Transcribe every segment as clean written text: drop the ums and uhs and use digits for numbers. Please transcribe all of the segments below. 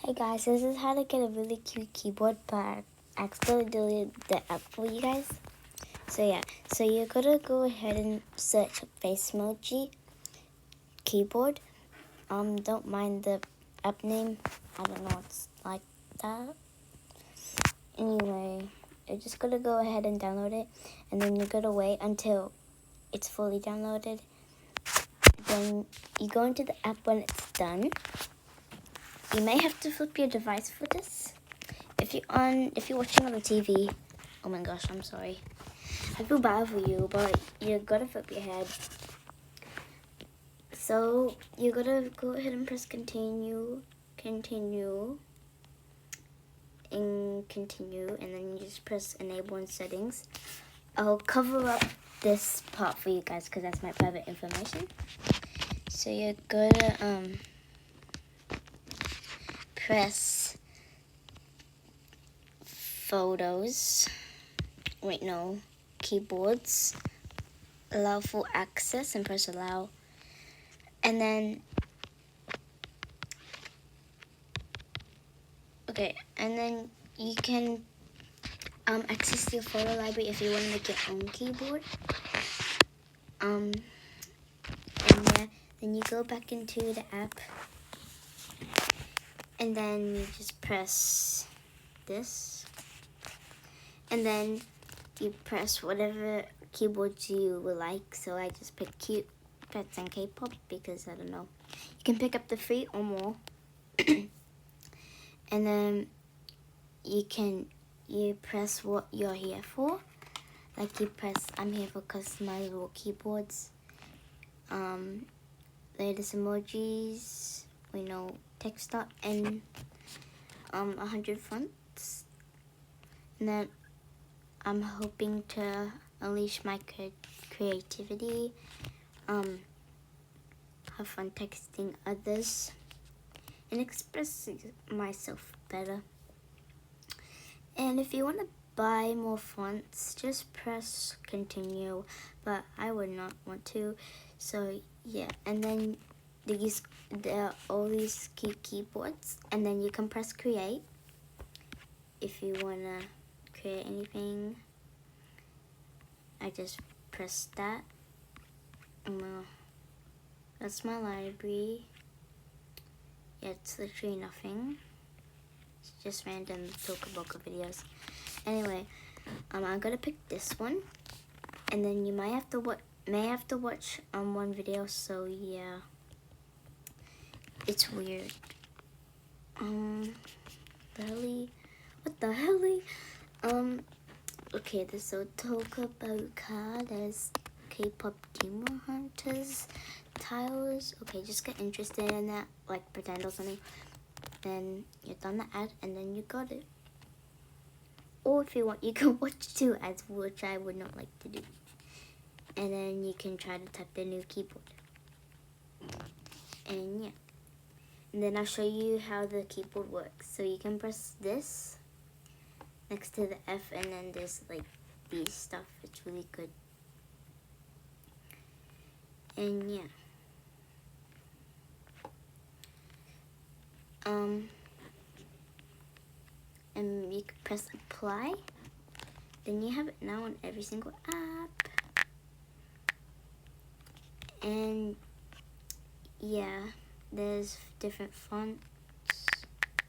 Hey guys, this is how to get a really cute keyboard, but I accidentally deleted the app for you guys. So you're gonna go ahead and search Facemoji keyboard. Don't mind the app name. I don't know what's like that. Anyway, you're just gonna go ahead and download it, and then you're gonna wait until it's fully downloaded. Then you go into the app when it's done. You may have to flip your device for this. If you're watching on the TV, oh my gosh, I'm sorry. I feel bad for you, but you gotta flip your head. So you gotta go ahead and press continue, and then you just press enable in settings. I'll cover up this part for you guys because that's my private information. So you're gonna press photos. Wait, no. Keyboards. Allow full access and press allow. And then you can access your photo library if you want to make your own keyboard. And yeah, then you go back into the app, and then you just press this, and then you press whatever keyboards you would like. So I just picked Cute Pets and K-pop because I don't know. You can pick up the 3 or more. And then you press what you're here for. Like you press, I'm here for customizable keyboards. Latest emojis, text art, and 100 fonts. And then I'm hoping to unleash my creativity, have fun texting others, and express myself better. And if you want to buy more fonts, just press continue, but I would not want to. So yeah, and then there are all these cute keyboards, and then you can press create if you want to create anything. I just press that. That's my library. Yeah, it's literally nothing. It's just random Tokaboka videos. Anyway, I'm gonna pick this one, and then you may have to watch one video. So yeah, it's weird. What the hell? Okay, there's Tokaboka. There's K-pop Demon Hunters, Tiles. Okay, just get interested in that, like pretend or something. Then you're done the ad, and then you got it. Or if you want, you can watch 2 ads, which I would not like to do. And then you can try to type the new keyboard. And yeah. And then I'll show you how the keyboard works. So you can press this next to the F, and then there's like these stuff. It's really good. And yeah. And you can press apply. Then you have it now on every single app. And yeah, there's different fonts.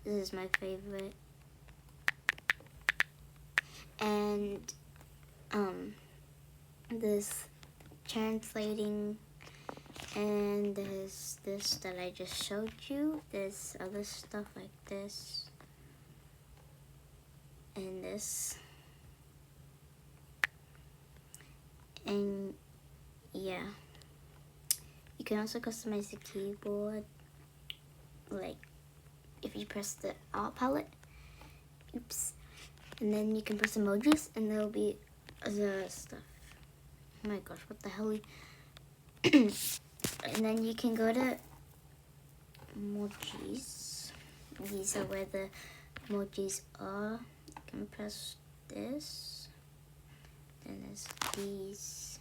This is my favorite. And there's translating, and there's this that I just showed you. There's other stuff like this and this. And yeah, you can also customize the keyboard, like if you press the art palette, and then you can press emojis, and there'll be other stuff. Oh my gosh, what the hell? And then you can go to emojis. These are where the emojis are. You can press this. Then there's these.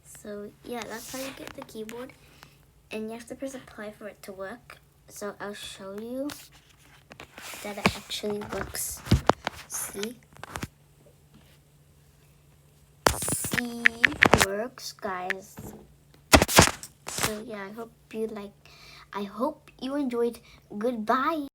So yeah, that's how you get the keyboard. and you have to press apply for it to work. So I'll show you that it actually works. See? See, works, guys. So yeah, I hope you enjoyed. Goodbye.